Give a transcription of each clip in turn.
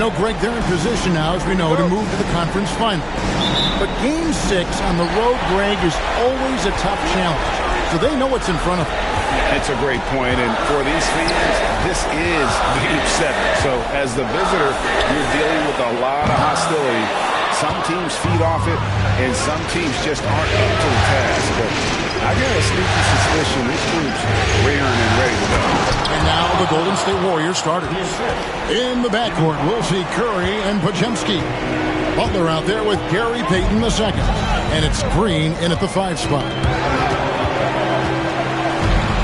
know, Greg, they're in position now, as we know, to move to the conference final. But Game 6 on the road, Greg, is always a tough challenge. So they know what's in front of them. It's a great point, and for these fans, this is Game 7. So as the visitor, you're dealing with a lot of hostility. Some teams feed off it, and some teams just aren't up to the task. But I got a sneaky suspicion this group's raring and ready to go. And now the Golden State Warriors starters. In the backcourt, we'll see Curry and Podziemski. Butler out there with Gary Payton II. And it's Green in at the 5 spot.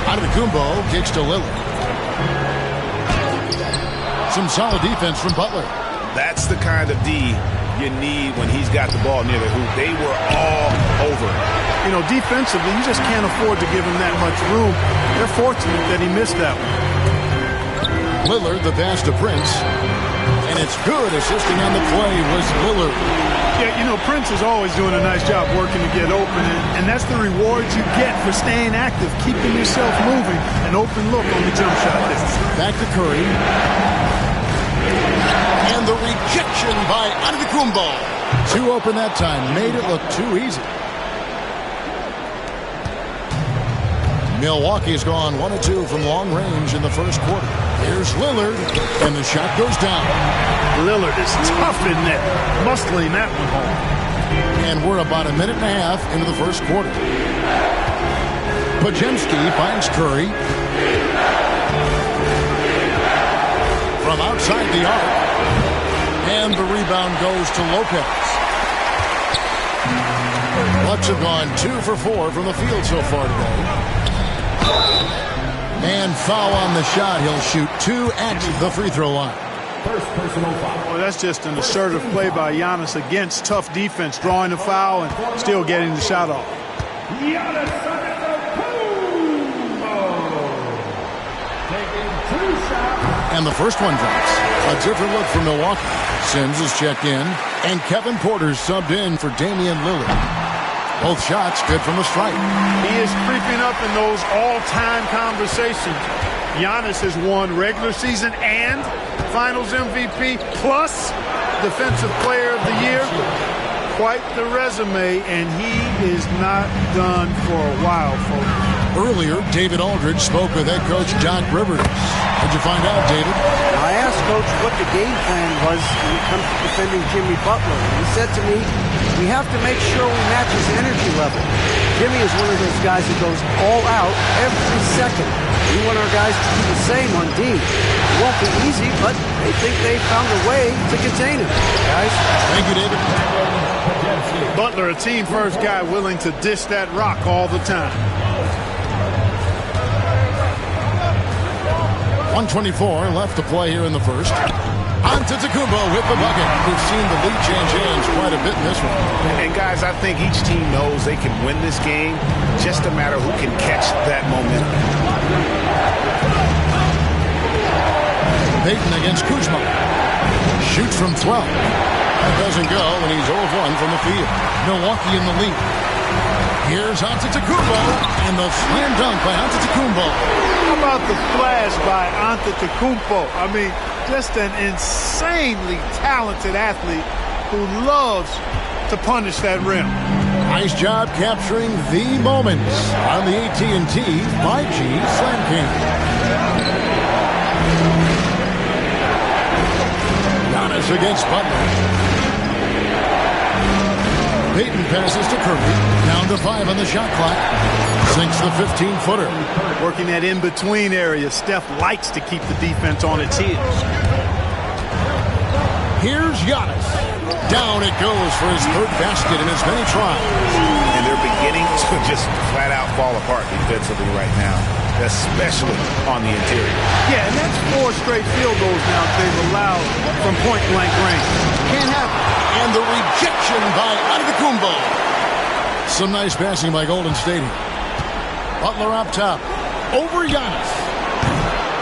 Antetokounmpo kicks to Lillard. Some solid defense from Butler. That's the kind of D you need when he's got the ball near the hoop. They were all over it. You know, defensively, you just can't afford to give him that much room. They're fortunate that he missed that one. Lillard, the pass to Prince. And it's good. Assisting on the play was Lillard. Yeah, you know, Prince is always doing a nice job working to get open, and that's the reward you get for staying active, keeping yourself moving, an open look on the jump shot there. Back to Curry. And the rejection by Antetokounmpo. Too open that time. Made it look too easy. Milwaukee's gone 1 of 2 from long range in the first quarter. Here's Lillard, and the shot goes down. Lillard is tough in net, muscling that one home. And we're about a minute and a half into the first quarter. Podziemski finds Curry. From outside the arc. And the rebound goes to Lopez. Bucks have gone 2 for 4 from the field so far today. And foul on the shot. He'll shoot 2 at the free throw line. First personal foul. Well, that's just an assertive play by Giannis against tough defense, drawing the foul and still getting the shot off. Giannis taking 2 shots. And the first one drops. A different look for Milwaukee. Sims is checked in. And Kevin Porter's subbed in for Damian Lillard. Both shots good from the stripe. He is creeping up in those all-time conversations. Giannis has won regular season and Finals MVP plus Defensive Player of the Year. Quite the resume, and he is not done for a while, folks. Earlier, David Aldridge spoke with head coach Doc Rivers. What'd you find out, David? I asked Coach what the game plan was when it comes to defending Jimmy Butler. He said to me, we have to make sure we match his energy level. Jimmy is one of those guys who goes all out every second. We want our guys to do the same on D. It won't be easy, but they think they found a way to contain him. Guys? Thank you, David. Butler, a team-first guy willing to dish that rock all the time. 1:24 left to play here in the first. Antetokounmpo with the bucket. We've seen the lead change hands quite a bit in this one. And guys, I think each team knows they can win this game. Just a matter who can catch that momentum. Payton against Kuzma. Shoots from 12. That doesn't go, and he's 0 of 1 from the field. Milwaukee in the lead. Here's Antetokounmpo, and the slam dunk by Antetokounmpo. How about the flash by Antetokounmpo? I mean, just an insanely talented athlete who loves to punish that rim. Nice job capturing the moments on the AT&T 5G Slam Cam. Giannis against Butler. Payton passes to Curry. Down to 5 on the shot clock. Sinks the 15-footer. Working that in-between area. Steph likes to keep the defense on its heels. Here's Giannis. Down it goes for his 3rd basket in as many tries. And they're beginning to just flat-out fall apart defensively right now, especially on the interior. Yeah, and that's 4 straight field goals now they've allowed from point-blank range. Can't happen. And the rejection by Antetokounmpo. Some nice passing by Golden State. Butler up top. Over Giannis.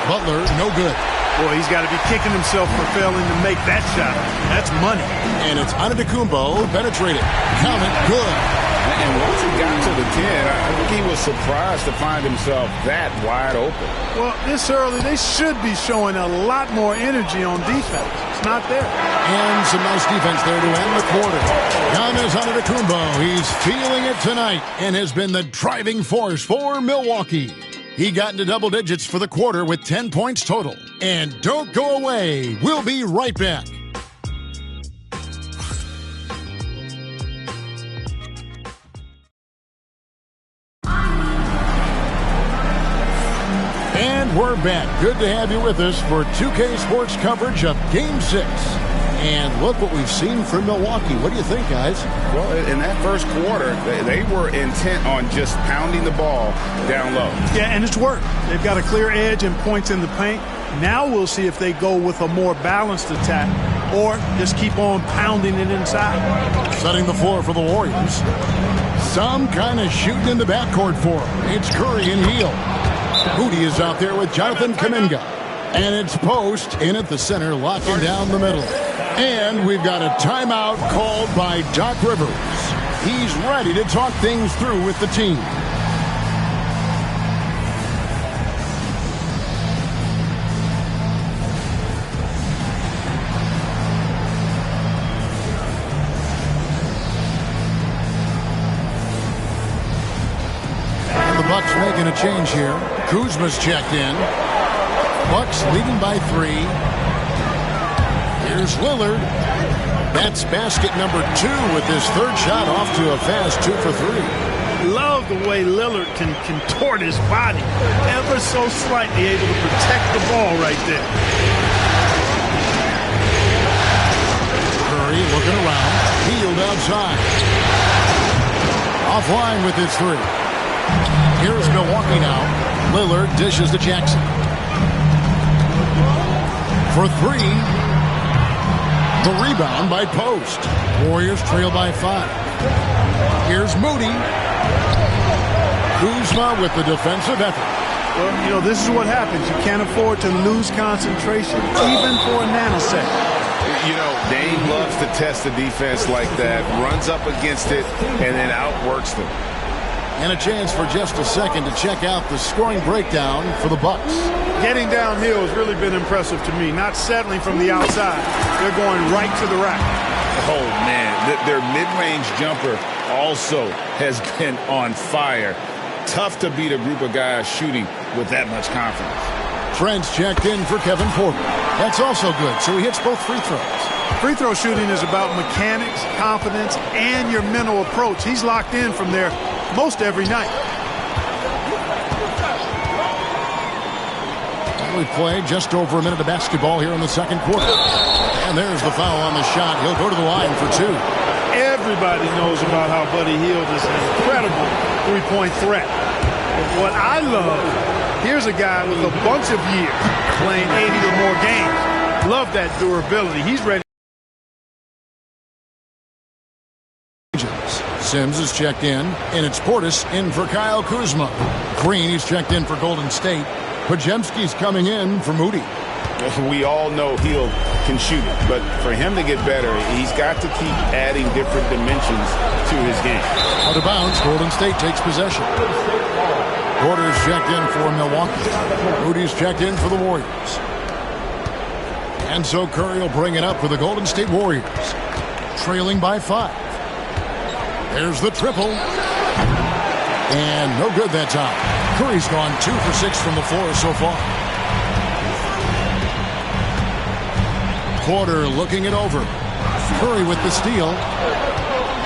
Butler, no good. Boy, he's got to be kicking himself for failing to make that shot. That's money. And it's Antetokounmpo penetrated. Count it, good. And once he got to the 10, I think he was surprised to find himself that wide open. Well, this early, they should be showing a lot more energy on defense. It's not there. And some nice defense there to end the quarter. Giannis Antetokounmpo, he's feeling it tonight and has been the driving force for Milwaukee. He got into double digits for the quarter with 10 points total. And don't go away. We'll be right back. And we're back. Good to have you with us for 2K Sports coverage of Game 6. And look what we've seen from Milwaukee. What do you think, guys? Well, in that first quarter, they were intent on just pounding the ball down low. Yeah, and it's worked. They've got a clear edge and points in the paint. Now we'll see if they go with a more balanced attack or just keep on pounding it inside. Setting the floor for the Warriors. Some kind of shooting in the backcourt for him. It's Curry and Hield. Moody is out there with Jonathan Kuminga. And it's Post in at the center, locking down the middle. And we've got a timeout called by Doc Rivers. He's ready to talk things through with the team. And the Bucks making a change here. Kuzma's checked in. Bucks leading by 3. Here's Lillard. That's basket number 2 with his third shot off to a fast 2 for 3. Love the way Lillard can contort his body ever so slightly, able to protect the ball right there. Curry looking around. Hield outside. Offline with his 3. Here's Milwaukee now. Lillard dishes to Jackson. For 3. The rebound by Post. Warriors trail by 5. Here's Moody. Kuzma with the defensive effort. Well, you know, this is what happens. You can't afford to lose concentration even for a nanosecond. You know, Dame loves to test the defense like that, runs up against it, and then outworks them. And a chance for just a second to check out the scoring breakdown for the Bucks. Getting downhill has really been impressive to me. Not settling from the outside. They're going right to the rack. Oh, man. Their mid-range jumper also has been on fire. Tough to beat a group of guys shooting with that much confidence. Trent's checked in for Kevin Porter. That's also good, so he hits both free throws. Free throw shooting is about mechanics, confidence, and your mental approach. He's locked in from there most every night. We played just over a minute of basketball here in the second quarter. And there's the foul on the shot. He'll go to the line for 2. Everybody knows about how Buddy Hield is an incredible three-point threat. But what I love, here's a guy with a bunch of years playing 80 or more games. Love that durability. He's ready. Sims is checked in, and it's Portis in for Kyle Kuzma. Green, he's checked in for Golden State. Podziemski's coming in for Moody. We all know Hield can shoot it, but for him to get better, he's got to keep adding different dimensions to his game. Out of bounds, Golden State takes possession. Porter's checked in for Milwaukee. Moody's checked in for the Warriors. And so Curry will bring it up for the Golden State Warriors, trailing by 5. There's the triple. And no good that time. Curry's gone 2 for 6 from the floor so far. Porter looking it over. Curry with the steal.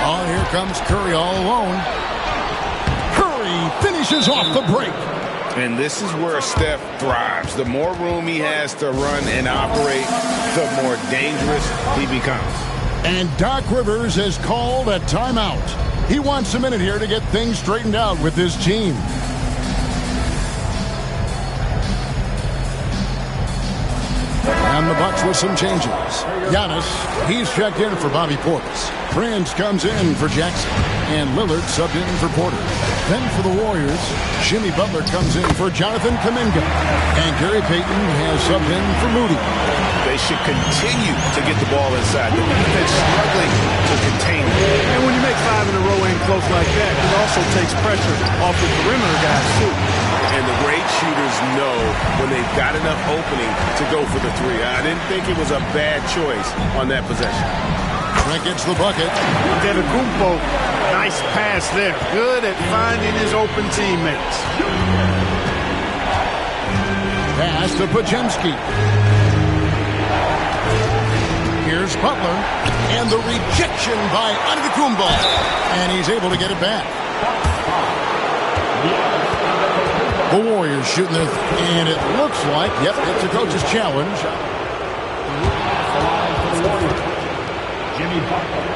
Oh, here comes Curry all alone. Curry finishes off the break. And this is where Steph thrives. The more room he has to run and operate, the more dangerous he becomes. And Doc Rivers has called a timeout. He wants a minute here to get things straightened out with his team. And the Bucks with some changes. Giannis, he's checked in for Bobby Portis. Prince comes in for Jackson. And Lillard subbed in for Porter. Then for the Warriors, Jimmy Butler comes in for Jonathan Kuminga. And Gary Payton has subbed in for Moody. They should continue to get the ball inside. The defense struggling to contain it. And when you make 5 in a row ain't close like that, it also takes pressure off the perimeter guys, too. And the great shooters know when they've got enough opening to go for the three. I didn't think it was a bad choice on that possession. Trent gets the bucket. Antetokounmpo, nice pass there. Good at finding his open teammates. Pass to Pajemski. Here's Butler. And the rejection by Antetokounmpo. And he's able to get it back. The Warriors shooting it, and it looks like, yep, it's a coach's challenge. Jimmy Butler.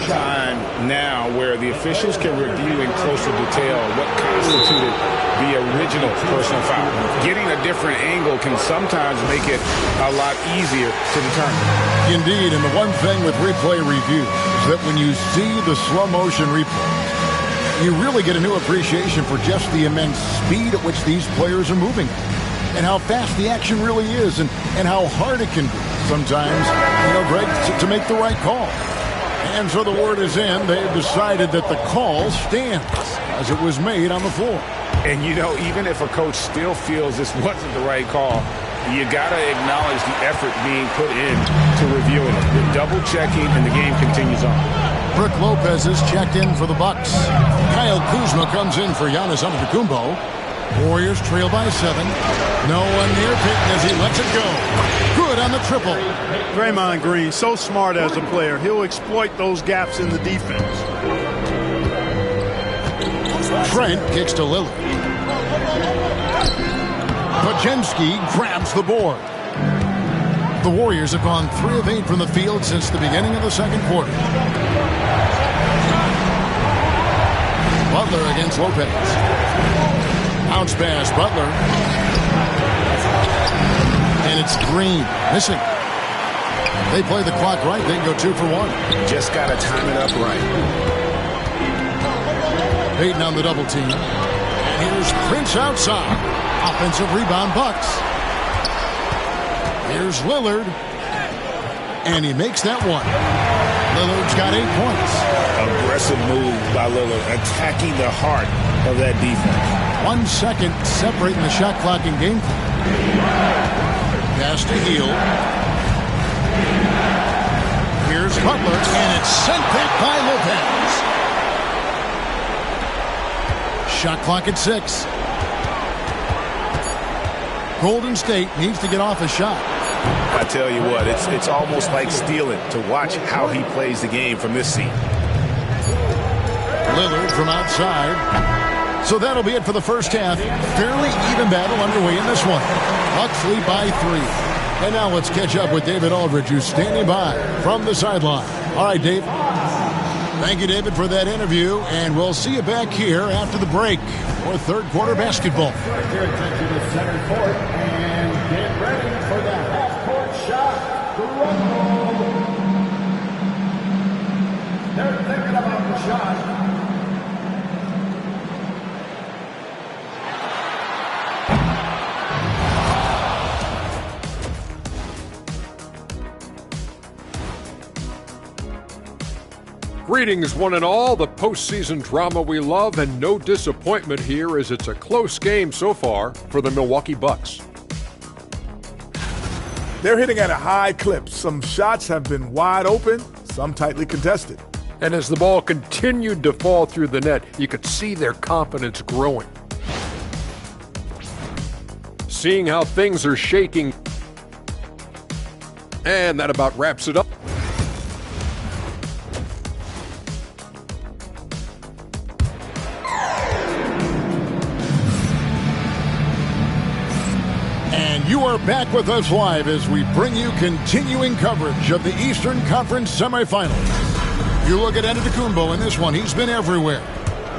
Time now where the officials can review in closer detail what constituted the original personal foul. Getting a different angle can sometimes make it a lot easier to determine. Indeed, and the one thing with replay review is that when you see the slow motion replay, you really get a new appreciation for just the immense speed at which these players are moving and how fast the action really is and how hard it can be sometimes, Greg, to make the right call. And so the word is in. They've decided that the call stands as it was made on the floor. And, even if a coach still feels this wasn't the right call, you got to acknowledge the effort being put in to reviewing it. The double-checking, and the game continues on. Brook Lopez is checked in for the Bucks. Kyle Kuzma comes in for Giannis Antetokounmpo. Warriors trail by 7. No one near Payton as he lets it go. Good on the triple. Draymond Green, so smart as a player. He'll exploit those gaps in the defense. Trent kicks to Lillard. Pajemski grabs the board. The Warriors have gone 3 of 8 from the field since the beginning of the second quarter. Butler against Lopez. Bounce pass, Butler. And it's Green, missing. They play the clock right, they can go 2 for 1. Just got to time it up right. Payton on the double team. And here's Prince outside. Offensive rebound, Bucks. Here's Lillard. And he makes that one. Lillard's got 8 points. Aggressive move by Lillard, attacking the heart of that defense. 1 second separating the shot clock and game clock. Pass to Hill. Here's Butler, and it's sent back by Lopez. Shot clock at 6. Golden State needs to get off a shot. I tell you what, it's almost like stealing to watch how he plays the game from this seat. Lillard from outside. So that'll be it for the first half. Fairly even battle underway in this one. Bucks lead by 3. And now let's catch up with David Aldridge, who's standing by from the sideline. All right, Dave. Thank you, David, for that interview. And we'll see you back here after the break for third quarter basketball. Turn your attention to center court and get ready for the half-court shot. Rumble. They're thinking about the shot. Greetings, one and all. The postseason drama we love, and no disappointment here as it's a close game so far for the Milwaukee Bucks. They're hitting at a high clip. Some shots have been wide open, some tightly contested. And as the ball continued to fall through the net, you could see their confidence growing. Seeing how things are shaking. And that about wraps it up. You are back with us live as we bring you continuing coverage of the Eastern Conference semifinals. You look at Antetokounmpo in this one. He's been everywhere.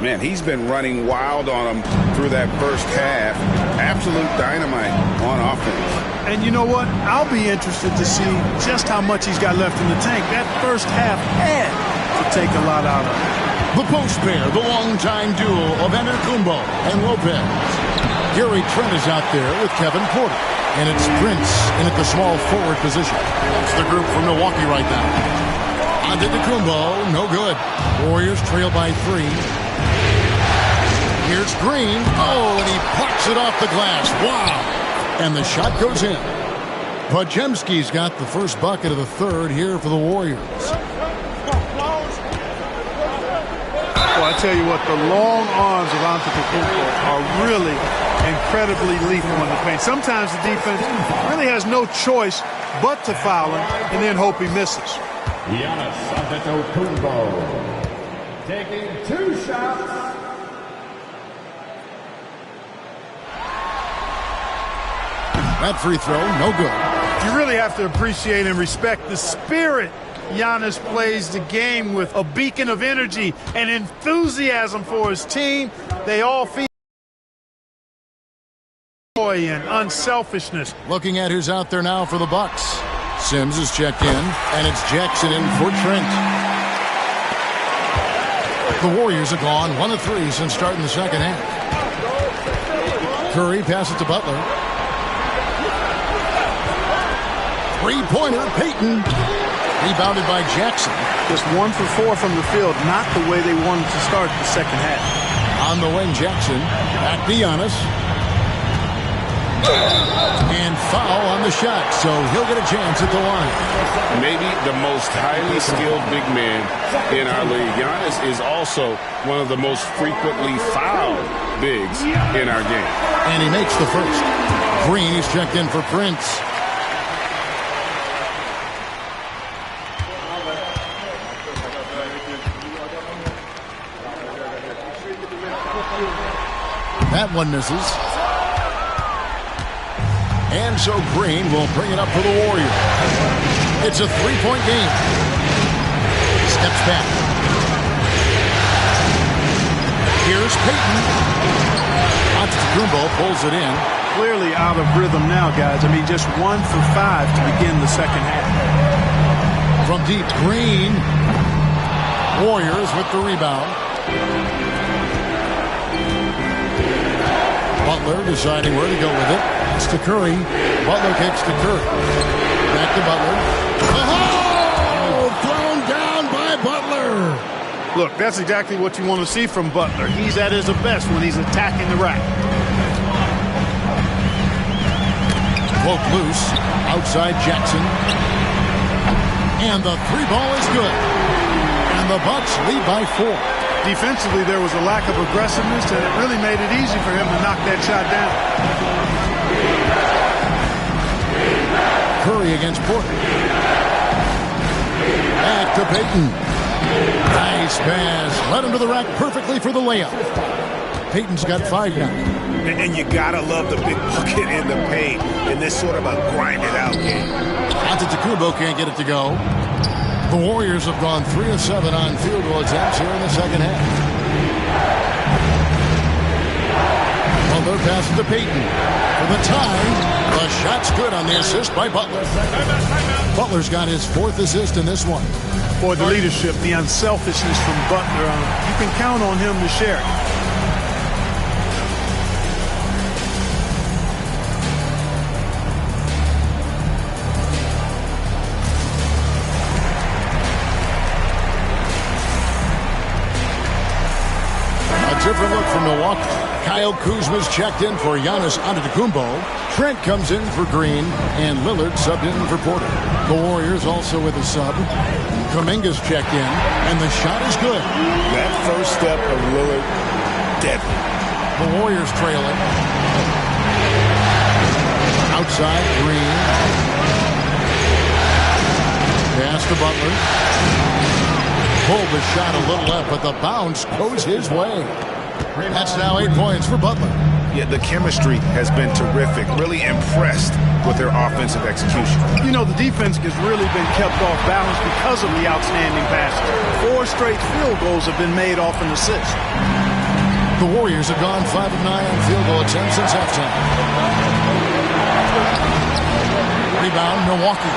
Man, he's been running wild on him through that first half. Absolute dynamite on offense. And you know what? I'll be interested to see just how much he's got left in the tank. That first half had to take a lot out of him. The post pair, the longtime duo of Antetokounmpo and Lopez. Gary Trent is out there with Kevin Porter. And it's Prince in at the small forward position. That's the group from Milwaukee right now. Antetokounmpo, no good. Warriors trail by 3. Here's Green. Oh, and he pucks it off the glass. Wow. And the shot goes in. Podziemski's got the first bucket of the third here for the Warriors. Well, I tell you what, the long arms of Antetokounmpo are really incredibly lethal in the paint. Sometimes the defense really has no choice but to foul him and then hope he misses. Giannis Antetokounmpo taking 2 shots. That free throw, no good. You really have to appreciate and respect the spirit Giannis plays the game with, a beacon of energy and enthusiasm for his team. They all feel joy and unselfishness. Looking at who's out there now for the Bucks. Sims is checked in, and it's Jackson in for Trent. The Warriors have gone 1 of 3 since starting the second half. Curry passes to Butler. Three-pointer, Payton. Rebounded by Jackson. Just 1 for 4 from the field, not the way they wanted to start the second half. On the wing, Jackson. Back to Giannis. And foul on the shot, so he'll get a chance at the line. Maybe the most highly skilled big man in our league. Giannis is also one of the most frequently fouled bigs in our game. And he makes the first. Green is checked in for Prince. That one misses. And so Green will bring it up for the Warriors. It's a 3-point game. Steps back. Here's Payton. Antetokounmpo pulls it in. Clearly out of rhythm now, guys. I mean, just 1 for 5 to begin the second half. From deep, Green. Warriors with the rebound. Butler deciding where to go with it. It's to Curry. Butler kicks to Curry. Back to Butler. Oh! Thrown down by Butler. Look, that's exactly what you want to see from Butler. He's at his best when he's attacking the rack. Broke loose. Outside Jackson. And the 3-ball is good. And the Bucks lead by 4. Defensively, there was a lack of aggressiveness, and it really made it easy for him to knock that shot down. Curry against Porter. Back to Payton. Nice pass. Led him to the rack perfectly for the layup. Payton's got 5 now. And you gotta love the big bucket in the paint in this sort of a grinded-out game. Antetokounmpo can't get it to go. The Warriors have gone 3 of 7 on field goal attempts here in the second half. Butler passes to Payton for the tie. The shot's good on the assist by Butler. Butler's got his 4th assist in this one. Boy, the leadership, the unselfishness from Butler, you can count on him to share it. Different look from Milwaukee. Kyle Kuzma's checked in for Giannis Antetokounmpo. Trent comes in for Green, and Lillard subbed in for Porter. The Warriors also with a sub. Kuminga's checked in, and the shot is good. That first step of Lillard, deadly. The Warriors trailing. Outside, Green. Pass to Butler. Pulled the shot a little left, but the bounce goes his way. That's now 8 points for Butler. Yeah, the chemistry has been terrific. Really impressed with their offensive execution. You know, the defense has really been kept off balance because of the outstanding passes. 4 straight field goals have been made off an assist. The Warriors have gone 5 of 9 on field goal attempts since halftime. Rebound, Milwaukee.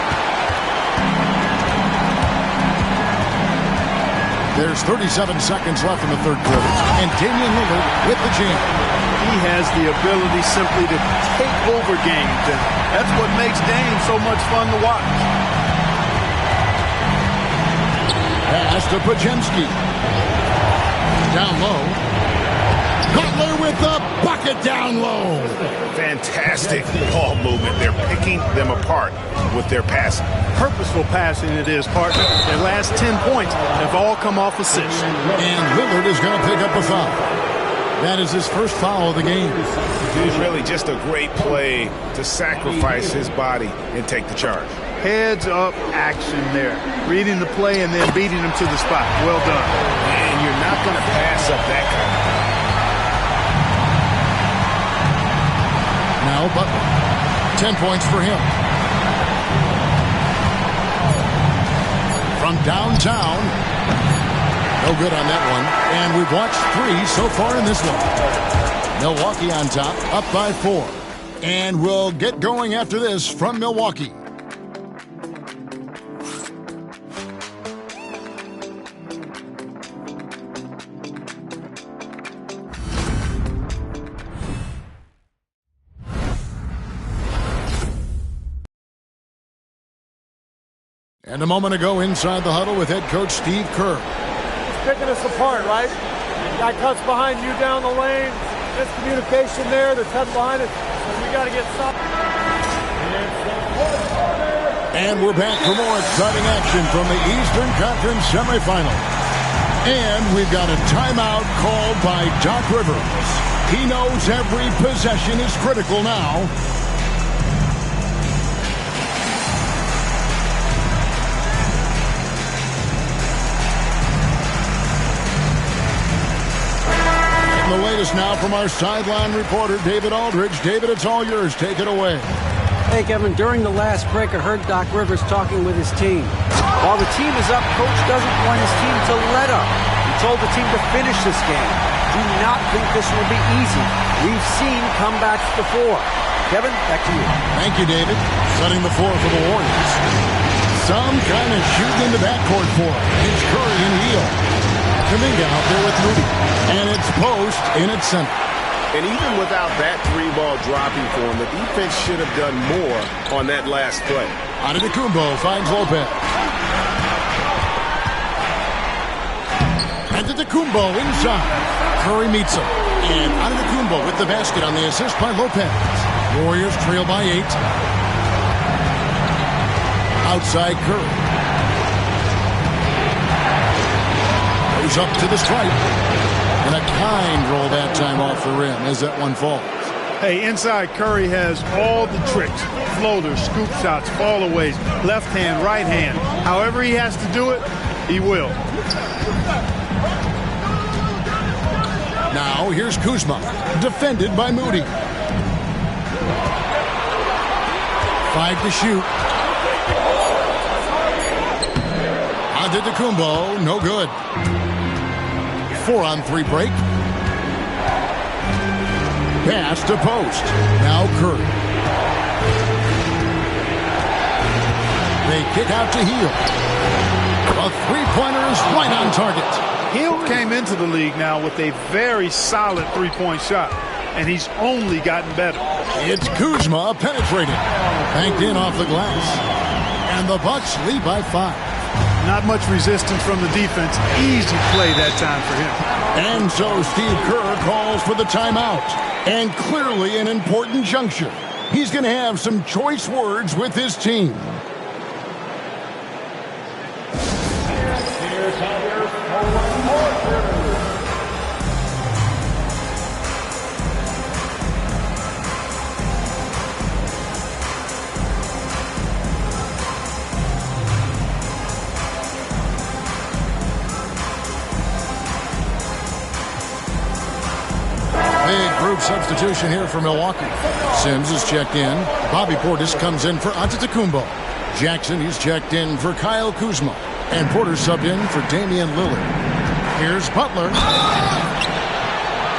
There's 37 seconds left in the third quarter, and Damian Lillard with the jam. He has the ability simply to take over games, and that's what makes Dame so much fun to watch. to Pajemski. Down low. Butler with the bucket down low. Fantastic ball movement. They're picking them apart with their passing. Purposeful passing it is, partner. Their last 10 points have all come off assists. And Lillard is going to pick up a foul. That is his first foul of the game. It's really just a great play to sacrifice his body and take the charge. Heads-up action there. Reading the play and then beating him to the spot. Well done. And you're not going to pass up that kind of thing. Now Butler. 10 points for him. From downtown. No good on that one. And we've watched 3 so far in this one. Milwaukee on top, up by 4. And we'll get going after this from Milwaukee. And a moment ago inside the huddle with head coach Steve Kerr. Picking us apart, right? Guy cuts behind you down the lane. Miscommunication there. They're cutting behind it. So we got to get something. And we're back for more exciting action from the Eastern Conference semifinal. And we've got a timeout called by Doc Rivers. He knows every possession is critical now. The latest now from our sideline reporter, David Aldridge. David, it's all yours. Take it away. Hey, Kevin, during the last break, I heard Doc Rivers talking with his team. While the team is up, Coach doesn't want his team to let up. He told the team to finish this game. Do not think this will be easy. We've seen comebacks before. Kevin, back to you. Thank you, David. Setting the floor for the Warriors. Some kind of shooting in the backcourt for him. It's Curry and Hill. Kaminga out there with Moody. And it's post in its center. And even without that 3-ball dropping for him, the defense should have done more on that last play. Antetokounmpo finds Lopez. Antetokounmpo inside. Curry meets him. And Antetokounmpo with the basket on the assist by Lopez. Warriors trail by 8. Outside Curry. Goes up to the stripe. And a kind roll that time off the rim as that one falls. Hey, inside Curry has all the tricks. Floaters, scoop shots, fallaways, left hand, right hand. However he has to do it, he will. Now here's Kuzma, defended by Moody. 5 to shoot. Antetokounmpo, no good. 4-on-3 break. Pass to post. Now Curry. They kick out to Hill. A three-pointer is right on target. Hill came into the league now with a very solid three-point shot, and he's only gotten better. It's Kuzma penetrating. Banked in off the glass. And the Bucks lead by 5. Not much resistance from the defense. Easy play that time for him. And so Steve Kerr calls for the timeout. And clearly an important juncture. He's going to have some choice words with his team. Big group substitution here for Milwaukee. Sims is checked in. Bobby Portis comes in for Antetokounmpo. Jackson, he's checked in for Kyle Kuzma. And Porter subbed in for Damian Lillard. Here's Butler.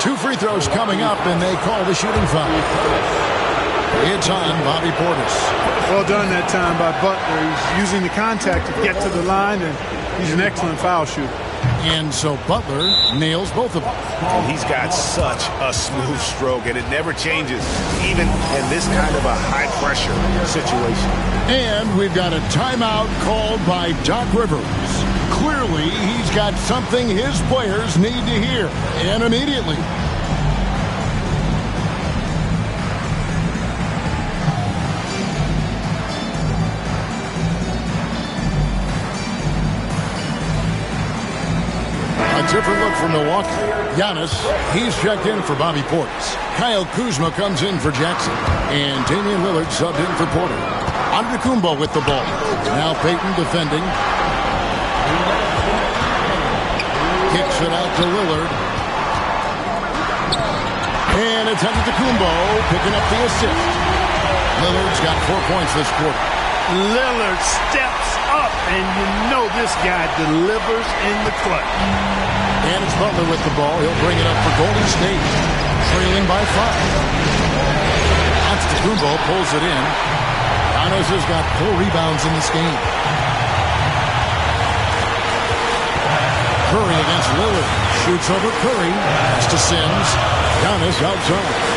2 free throws coming up, and they call the shooting foul. It's on Bobby Portis. Well done that time by Butler. He's using the contact to get to the line, and he's an excellent foul shooter. And so Butler nails both of them. And he's got such a smooth stroke, and it never changes, even in this kind of a high-pressure situation. And we've got a timeout called by Doc Rivers. Clearly, he's got something his players need to hear, and immediately. A different look for Milwaukee. Giannis, he's checked in for Bobby Portis. Kyle Kuzma comes in for Jackson. And Damian Lillard subbed in for Porter. Antetokounmpo with the ball. Now Payton defending. Kicks it out to Lillard. And it's Antetokounmpo picking up the assist. Lillard's got 4 points this quarter. Lillard steps up, and you know this guy delivers in the clutch. And it's Butler with the ball. He'll bring it up for Golden State, trailing by 5. Antetokounmpo pulls it in. Giannis has got 4 rebounds in this game. Curry against Lillard. Shoots over Curry. Pass to Sims. Giannis outside.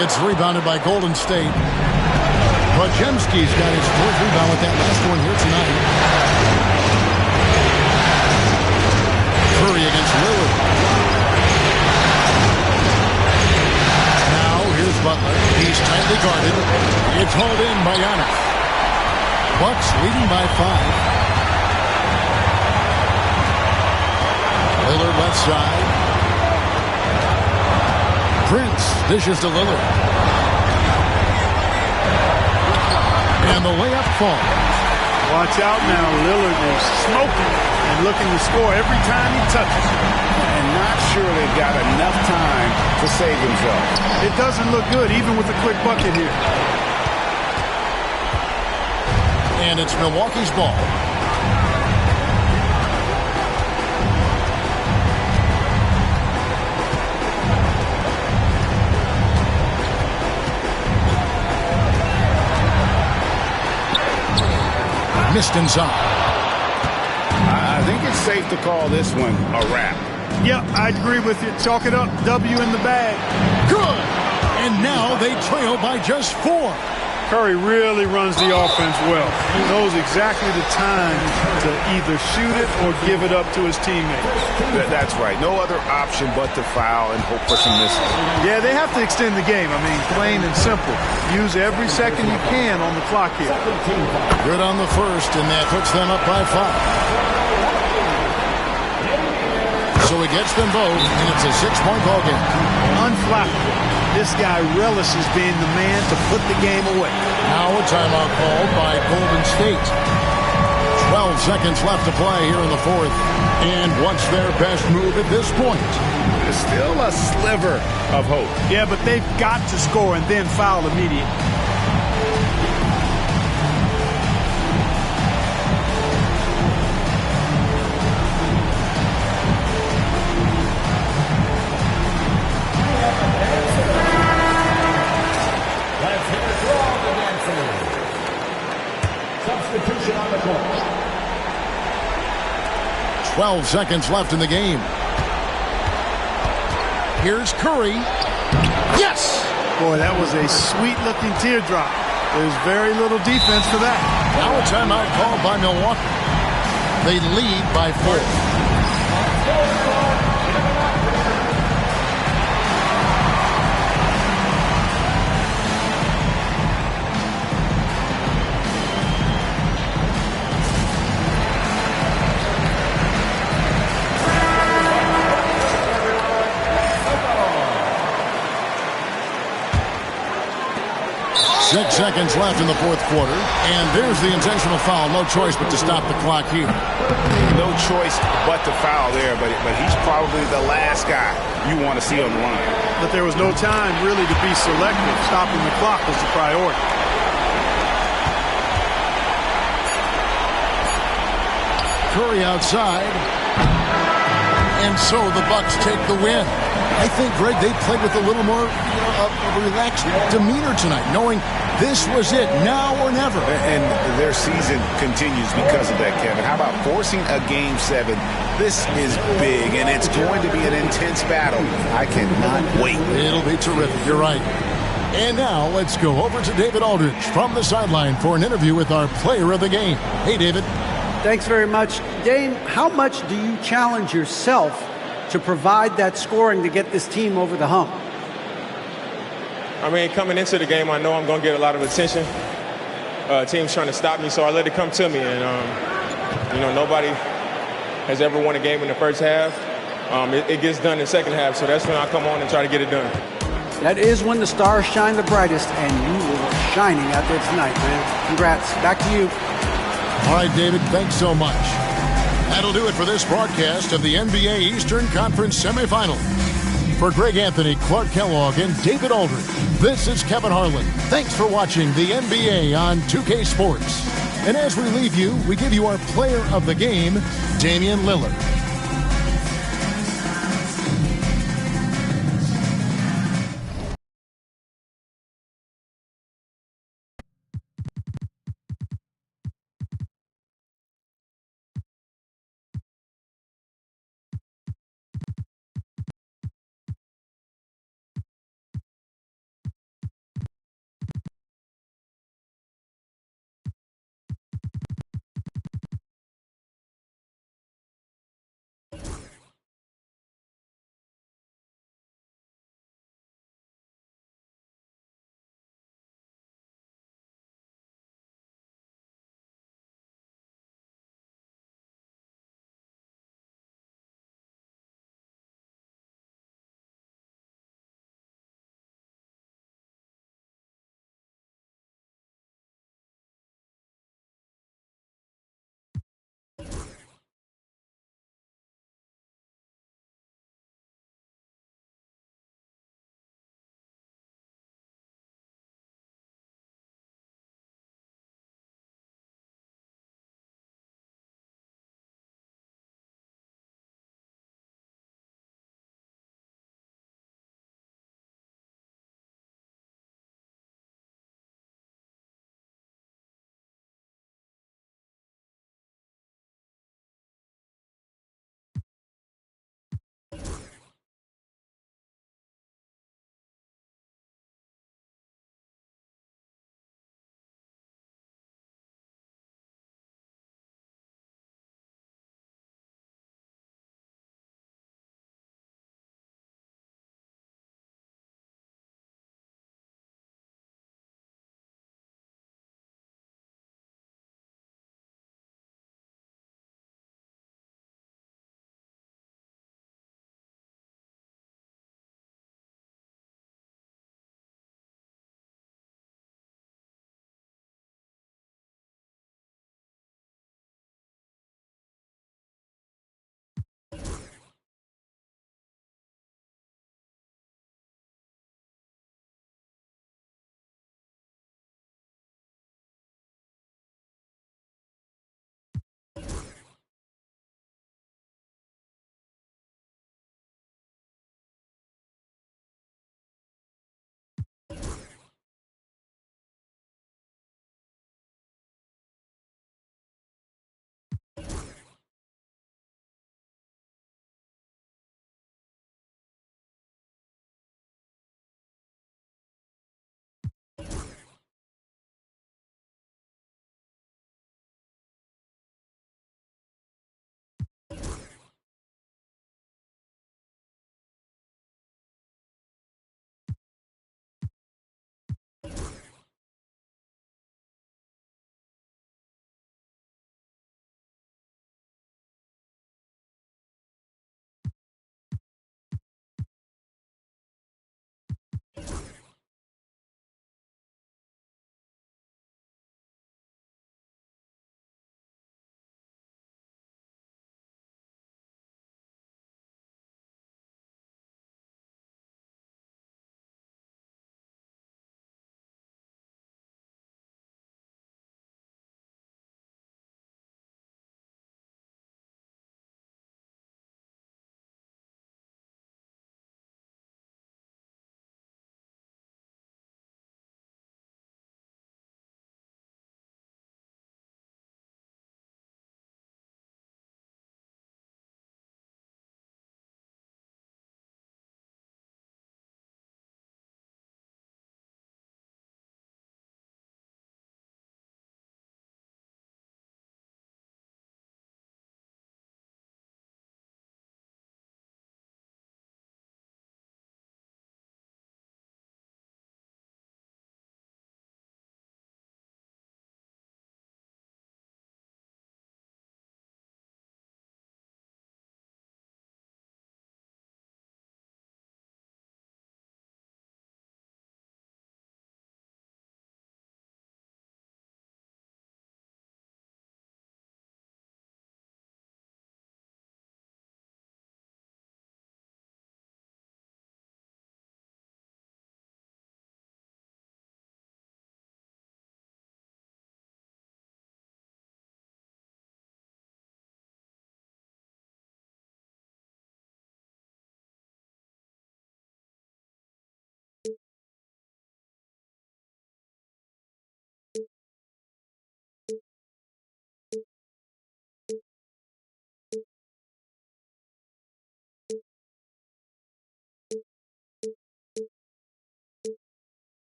It's rebounded by Golden State. Podziemski's got his 4th rebound with that last one here tonight. Curry against Lillard. Now here's Butler. He's tightly guarded. It's hauled in by Giannis. Bucks leading by 5. Lillard left side. Prince dishes to Lillard. And the layup falls. Watch out now. Lillard is smoking and looking to score every time he touches. And not sure they've got enough time to save themselves. It doesn't look good, even with a quick bucket here. And it's Milwaukee's ball. Missed inside. I think it's safe to call this one a wrap. Yep, I agree with you. Chalk it up. W in the bag. Good. And now they trail by just 4. Curry really runs the offense well. He knows exactly the time to either shoot it or give it up to his teammates. That's right. No other option but to foul and hope for some misses. Yeah, they have to extend the game. I mean, plain and simple. Use every second you can on the clock here. Good on the first, and that puts them up by 5. So he gets them both, and it's a 6-point ball game. Unflappable. This guy relishes being the man to put the game away. Now a timeout called by Golden State. 12 seconds left to play here in the 4th. And what's their best move at this point? There's still a sliver of hope. Yeah, but they've got to score and then foul immediately. Substitution on the court. 12 seconds left in the game. Here's Curry. Yes! Boy, that was a sweet-looking teardrop. There's very little defense for that. Now a timeout called by Milwaukee. They lead by 4. 6 seconds left in the 4th quarter. And there's the intentional foul. No choice but to stop the clock here. No choice but to foul there, but he's probably the last guy you want to see on the line. But there was no time really to be selective. Stopping the clock was the priority. Curry outside. And so the Bucks take the win. I think, Greg, they played with a little more relaxed demeanor tonight, knowing This was it, now or never. And their season continues because of that, Kevin. How about forcing a Game 7? This is big, and it's going to be an intense battle. I cannot wait. It'll be terrific, you're right. And now let's go over to David Aldridge from the sideline for an interview with our player of the game. Hey, David. Thanks very much. Dame, how much do you challenge yourself to provide that scoring to get this team over the hump? I mean, coming into the game, I know I'm going to get a lot of attention. Teams trying to stop me, so I let it come to me. And, you know, nobody has ever won a game in the first half. It gets done in the second half, so that's when I come on and try to get it done. That is when the stars shine the brightest, and you were shining out there tonight, man. Congrats. Back to you. All right, David, thanks so much. That'll do it for this broadcast of the NBA Eastern Conference Semifinal. For Greg Anthony, Clark Kellogg, and David Aldridge, this is Kevin Harlan. Thanks for watching the NBA on 2K Sports. And as we leave you, we give you our player of the game, Damian Lillard.